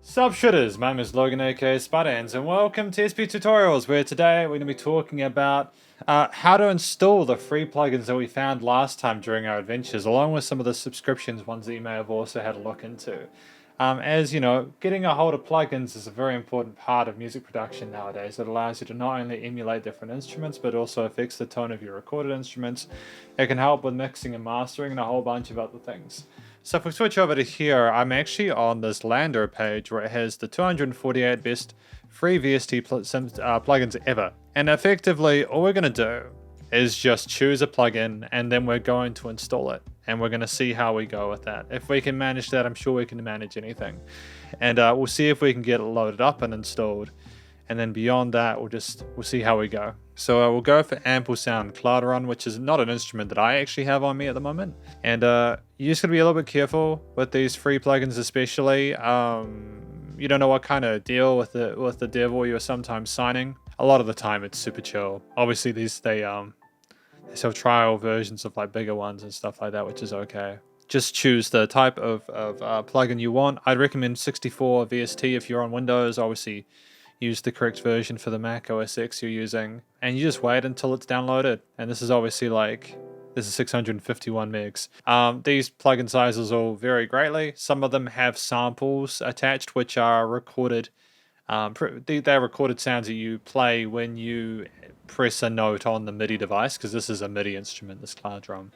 Sup Shredders, my name is Logan aka Spiderhands, and welcome to SP Tutorials, where today we're going to be talking about how to install the free plugins that we found last time during our adventures, along with some of the subscriptions ones that you may have also had a look into. As you know, getting a hold of plugins is a very important part of music production nowadays. It allows you to not only emulate different instruments, but also affects the tone of your recorded instruments. It can help with mixing and mastering and a whole bunch of other things. So if we switch over to here, I'm actually on this Lander page where it has the 248 best free VST plugins ever. And effectively, all we're going to do is just choose a plugin and then we're going to install it. And we're going to see how we go with that. If we can manage that, I'm sure we can manage anything. And we'll see if we can get it loaded up and installed. And then beyond that, we'll see how we go. So we'll go for Ample Sound Cloud Run, which is not an instrument that I actually have on me at the moment. And you just gotta be a little bit careful with these free plugins, especially. You don't know what kind of deal with the devil you're sometimes signing. A lot of the time, it's super chill. Obviously, they sell trial versions of like bigger ones and stuff like that, which is okay. Just choose the type of plugin you want. I'd recommend 64 VST if you're on Windows. Obviously, use the correct version for the Mac OS X you're using, and you just wait until it's downloaded. And this is obviously this is 651 megs. These plugin sizes all vary greatly. Some of them have samples attached, which are recorded. They're recorded sounds that you play when you press a note on the MIDI device, because this is a MIDI instrument, this cloud drum.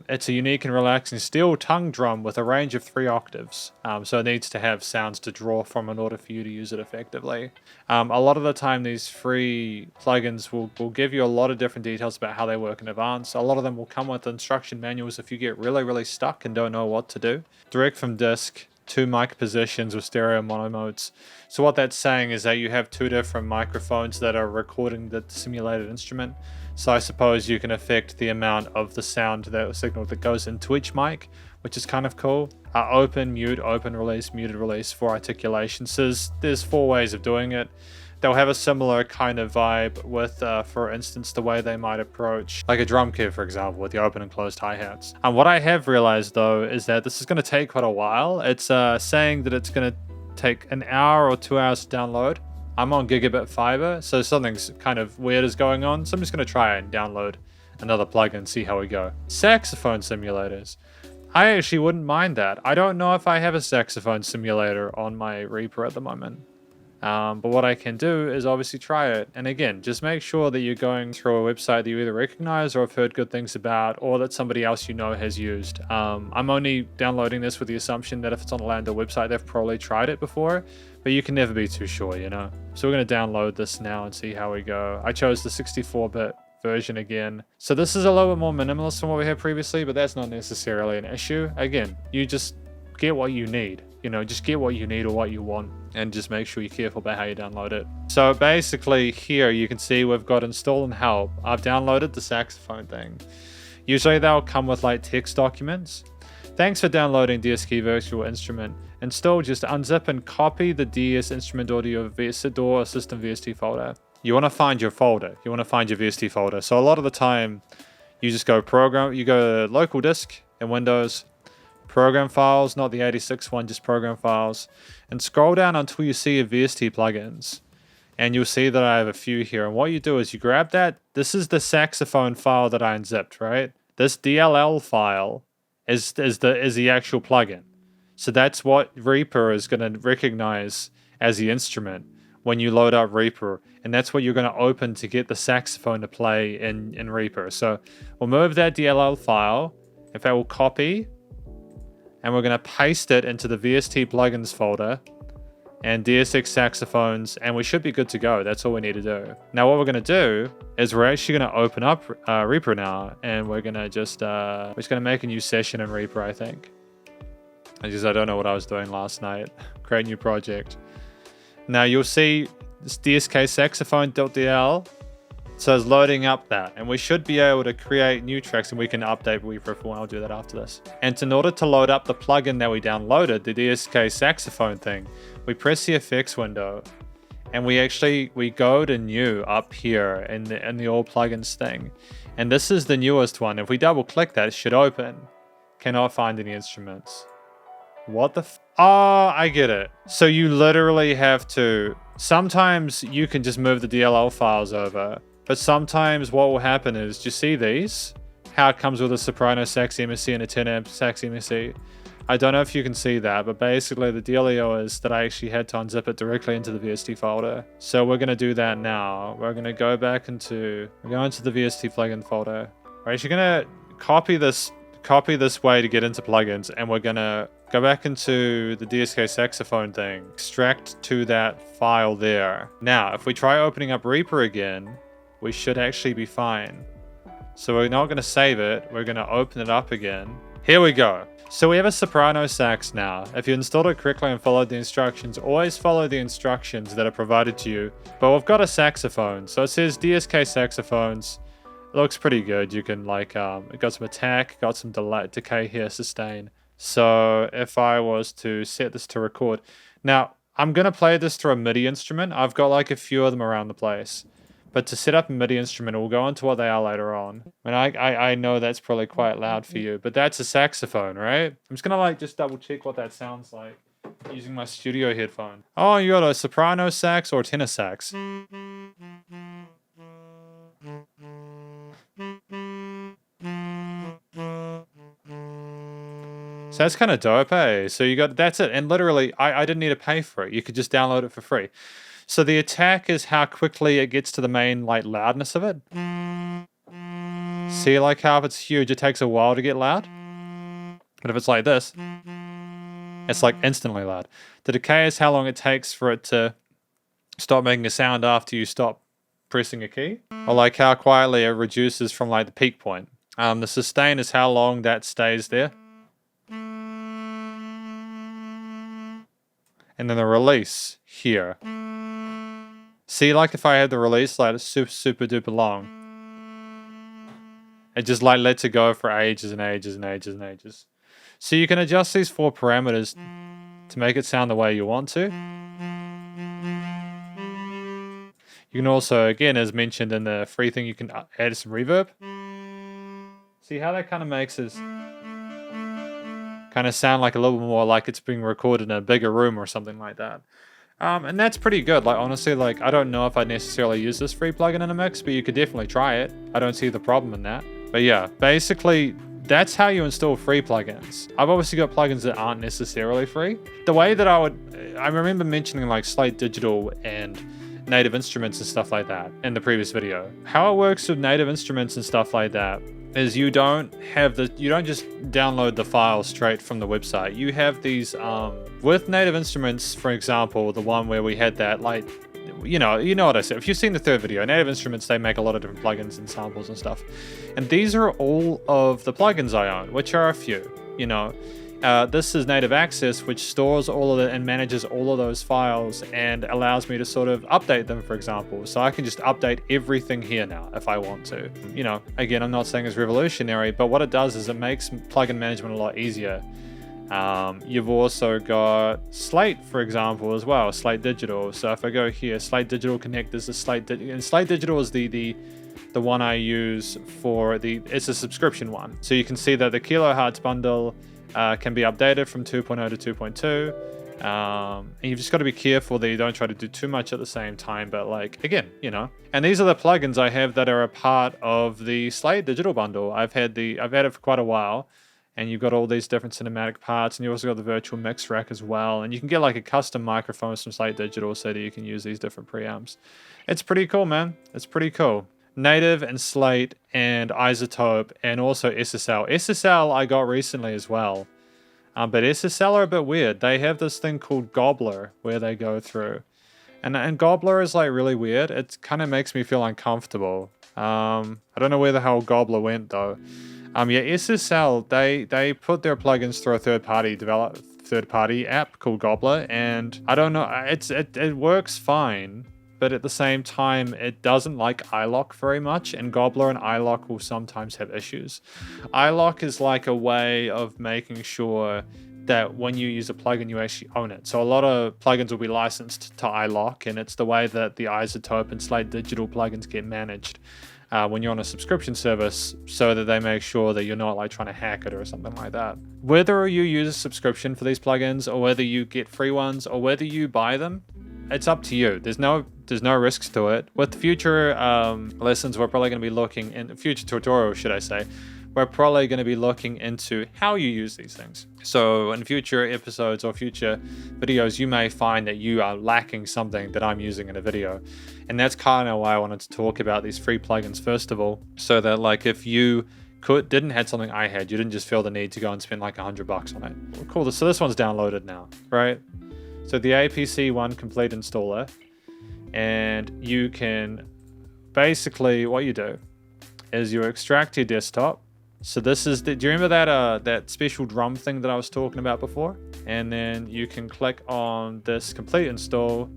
It's a unique and relaxing steel tongue drum with a range of 3 octaves, so it needs to have sounds to draw from in order for you to use it effectively. A lot of the time these free plugins will give you a lot of different details about how they work in advance. A lot of them will come with instruction manuals if you get really stuck and don't know what to do. Direct from disk, 2 mic positions with stereo mono modes. So what that's saying is that you have 2 different microphones that are recording the simulated instrument. So I suppose you can affect the amount of the sound, that signal that goes into each mic, which is kind of cool. Open, mute, open, release, muted, release for articulation. So there's 4 ways of doing it. They'll have a similar kind of vibe with, for instance, the way they might approach like a drum kit, for example, with the open and closed hi-hats. And what I have realized, though, is that this is going to take quite a while. It's saying that it's going to take an hour or 2 hours to download. I'm on gigabit fiber, so something's kind of weird is going on. So I'm just going to try and download another plugin, see how we go. Saxophone simulators. I actually wouldn't mind that. I don't know if I have a saxophone simulator on my Reaper at the moment. But what I can do is obviously try it. And again, just make sure that you're going through a website that you either recognize or have heard good things about, or that somebody else you know has used. I'm only downloading this with the assumption that if it's on a Lander website, they've probably tried it before, but you can never be too sure, you know? So we're going to download this now and see how we go. I chose the 64-bit version again. So this is a little bit more minimalist than what we had previously, but that's not necessarily an issue. Again, you just get what you need. You know, just get what you need or what you want, and just make sure you're careful about how you download it. So basically here you can see we've got install and help. I've downloaded the saxophone thing. Usually they'll come with like text documents. Thanks for downloading DS-Key Virtual Instrument. Install, just unzip and copy the DS Instrument Audio DAW System VST folder. You want to find your folder. You want to find your VST folder. So a lot of the time you just go program, you go local disk in Windows, program files, not the 86 one, just program files, and scroll down until you see a VST plugins, and you'll see that I have a few here. And what you do is you grab that. This is the saxophone file that I unzipped, right? This DLL file is the actual plugin. So that's what Reaper is going to recognize as the instrument when you load up Reaper, and that's what you're going to open to get the saxophone to play in Reaper. So we'll move that DLL file. In fact, we'll copy, and we're going to paste it into the VST plugins folder and DSX saxophones, and we should be good to go. That's all we need to do. Now what we're going to do is we're actually going to open up Reaper now, and we're going to just we're just going to make a new session in Reaper, I think. I don't know what I was doing last night. Create a new project. Now you'll see this DSK saxophone.dl. So it's loading up that, and we should be able to create new tracks, and we can update Reaper if we want. I'll do that after this. And in order to load up the plugin that we downloaded, the DSK saxophone thing, we press the effects window, and we go to new up here in the all plugins thing. And this is the newest one. If we double click that, it should open. Cannot find any instruments. What the Oh, I get it. So you literally have to... Sometimes you can just move the DLL files over. But sometimes what will happen is, do you see these? How it comes with a Soprano sax MSC and a 10 amp sax MSC. I don't know if you can see that, but basically the dealio is that I actually had to unzip it directly into the VST folder. So we're going to do that now. We're going to go back into... We're going to the VST plugin folder. We're actually going to copy this way to get into plugins, and we're going to go back into the DSK saxophone thing, extract to that file there. Now, if we try opening up Reaper again, we should actually be fine. So we're not going to save it. We're going to open it up again. Here we go. So we have a soprano sax now. If you installed it correctly and followed the instructions, always follow the instructions that are provided to you. But we've got a saxophone. So it says DSK saxophones. It looks pretty good. You can like, it got some attack, got some decay here, sustain. So if I was to set this to record. Now, I'm going to play this through a MIDI instrument. I've got like a few of them around the place. But to set up a MIDI instrument, we'll go into what they are later on. And I know that's probably quite loud for you, but that's a saxophone, right? I'm just gonna like just double check what that sounds like using my studio headphone. Oh, you got a soprano sax or tenor sax? So that's kind of dope, eh? So you got, that's it. And literally, I didn't need to pay for it. You could just download it for free. So the attack is how quickly it gets to the main like loudness of it. See like how if it's huge, it takes a while to get loud? But if it's like this, it's like instantly loud. The decay is how long it takes for it to stop making a sound after you stop pressing a key. Or like how quietly it reduces from like the peak point. The sustain is how long that stays there. And then the release here. See, like if I had the release like it's super duper long. It just like lets it go for ages and ages and ages and ages. So you can adjust these 4 parameters to make it sound the way you want to. You can also, again, as mentioned in the free thing, you can add some reverb. See how that kind of makes it kind of sound like a little more like it's being recorded in a bigger room or something like that. And that's pretty good. Like, honestly, like, I don't know if I'd necessarily use this free plugin in a mix, but you could definitely try it. I don't see the problem in that. But yeah, basically, that's how you install free plugins. I've obviously got plugins that aren't necessarily free. The way that I remember mentioning like Slate Digital and Native Instruments and stuff like that in the previous video. How it works with Native Instruments and stuff like that is you don't just download the file straight from the website. You have these, with Native Instruments, for example, the one where we had that, like, you know what I said. If you've seen the third video, Native Instruments, they make a lot of different plugins and samples and stuff. And these are all of the plugins I own, which are a few, you know. This is Native Access, which stores all of it and manages all of those files and allows me to sort of update them, for example. So I can just update everything here now if I want to. You know, again, I'm not saying it's revolutionary, but what it does is it makes plugin management a lot easier. You've also got Slate, for example, as well, Slate Digital. So if I go here, Slate Digital Connect, there's a and Slate Digital is the one I use for it's a subscription one. So you can see that the kilohertz bundle can be updated from 2.0 to 2.2. And you've just got to be careful that you don't try to do too much at the same time, but like, again, you know. And these are the plugins I have that are a part of the Slate Digital bundle. I've had it for quite a while, and you've got all these different cinematic parts, and you also got the virtual mix rack as well, and you can get like a custom microphone from Slate Digital so that you can use these different preamps. It's pretty cool, man. It's pretty cool. Native and Slate and Isotope and also SSL. SSL I got recently as well. But SSL are a bit weird. They have this thing called Gobbler where they go through. And Gobbler is like really weird. It kind of makes me feel uncomfortable. I don't know where the hell Gobbler went though. Yeah, SSL, they put their plugins through a third-party app called Gobbler, and I don't know, it works fine. But at the same time, it doesn't like iLok very much, and Gobbler and iLok will sometimes have issues. iLok is like a way of making sure that when you use a plugin, you actually own it. So a lot of plugins will be licensed to iLok, and it's the way that the Isotope and Slate Digital plugins get managed. when you're on a subscription service, so that they make sure that you're not like trying to hack it or something like that. Whether you use a subscription for these plugins, or whether you get free ones, or whether you buy them, it's up to you. There's no risks to it. With future lessons, we're probably going to be looking in future tutorials, should I say, we're probably going to be looking into how you use these things. So in future episodes or future videos, you may find that you are lacking something that I'm using in a video. And that's kind of why I wanted to talk about these free plugins first of all, so that like if you didn't have something I had, you didn't just feel the need to go and spend like $100 on it. Well, cool. So this one's downloaded now, right? So the APC one complete installer, and you can basically, what you do is you extract your desktop. So this is do you remember that special drum thing that I was talking about before? And then you can click on this complete install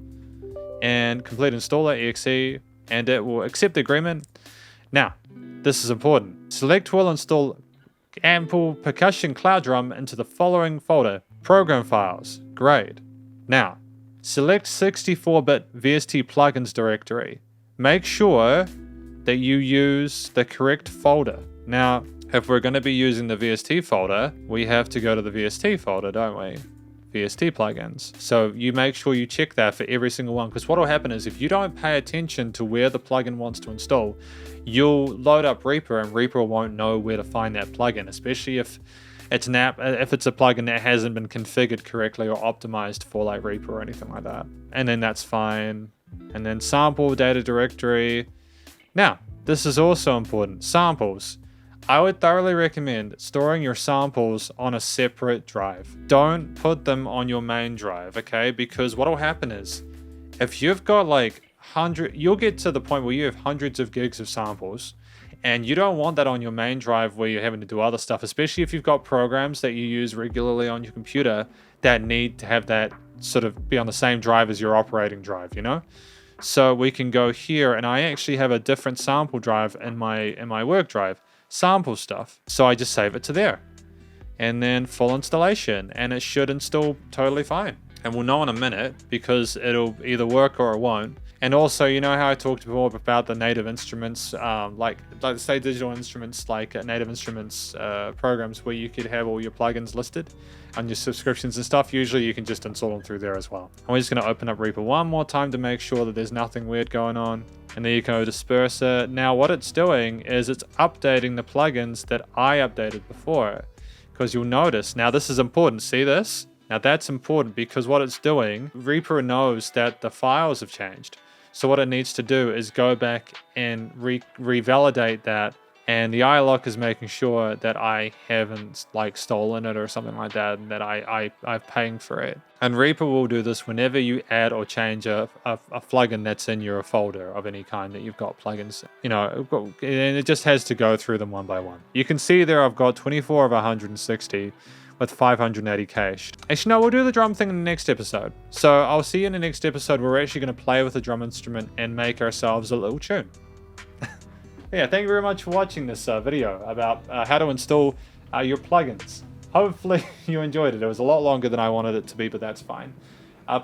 and complete installer exe, and it will accept the agreement. Now, this is important. Select will install Ample Percussion Cloud Drum into the following folder: program files. Great. Now, select 64-bit VST plugins directory. Make sure that you use the correct folder. Now, if we're going to be using the VST folder, we have to go to the VST folder, don't we? VST plugins. So you make sure you check that for every single one, because what will happen is if you don't pay attention to where the plugin wants to install, you'll load up Reaper and Reaper won't know where to find that plugin, especially if it's an app, if it's a plugin that hasn't been configured correctly or optimized for like Reaper or anything like that. And then that's fine. And then sample data directory. Now, this is also important. Samples. I would thoroughly recommend storing your samples on a separate drive. Don't put them on your main drive, okay? Because what will happen is, if you've got like you'll get to the point where you have hundreds of gigs of samples, and you don't want that on your main drive where you're having to do other stuff, especially if you've got programs that you use regularly on your computer that need to have that sort of be on the same drive as your operating drive, you know? So we can go here, and I actually have a different sample drive in my work drive. Sample stuff. So I just save it to there. And then full installation, and it should install totally fine. And we'll know in a minute, because it'll either work or it won't. And also, you know how I talked before about the native instruments, like say digital instruments, like native instruments programs where you could have all your plugins listed on your subscriptions and stuff. Usually you can just install them through there as well. And we're just going to open up Reaper one more time to make sure that there's nothing weird going on. And there you go, disperser. Now what it's doing is it's updating the plugins that I updated before. Because you'll notice, now this is important, see this? Now that's important because what it's doing, Reaper knows that the files have changed. So what it needs to do is go back and revalidate that, and the iLock is making sure that I haven't like stolen it or something like that, and that I'm paying for it. And Reaper will do this whenever you add or change a plugin that's in your folder of any kind that you've got plugins, you know, and it just has to go through them one by one. You can see there I've got 24 of 160. With 580 cached. Actually, no, we'll do the drum thing in the next episode. So I'll see you in the next episode where we're actually going to play with the drum instrument and make ourselves a little tune. Yeah, thank you very much for watching this video about how to install your plugins. Hopefully you enjoyed it. It was a lot longer than I wanted it to be, but that's fine.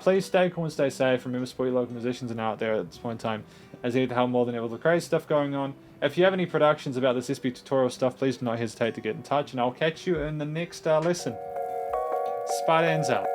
Please stay cool and stay safe. Remember, support your local musicians and out there at this point in time, as they need to help more than ever with the crazy stuff going on. If you have any productions about this SP tutorial stuff, please do not hesitate to get in touch, and I'll catch you in the next lesson. Spiderhands Out.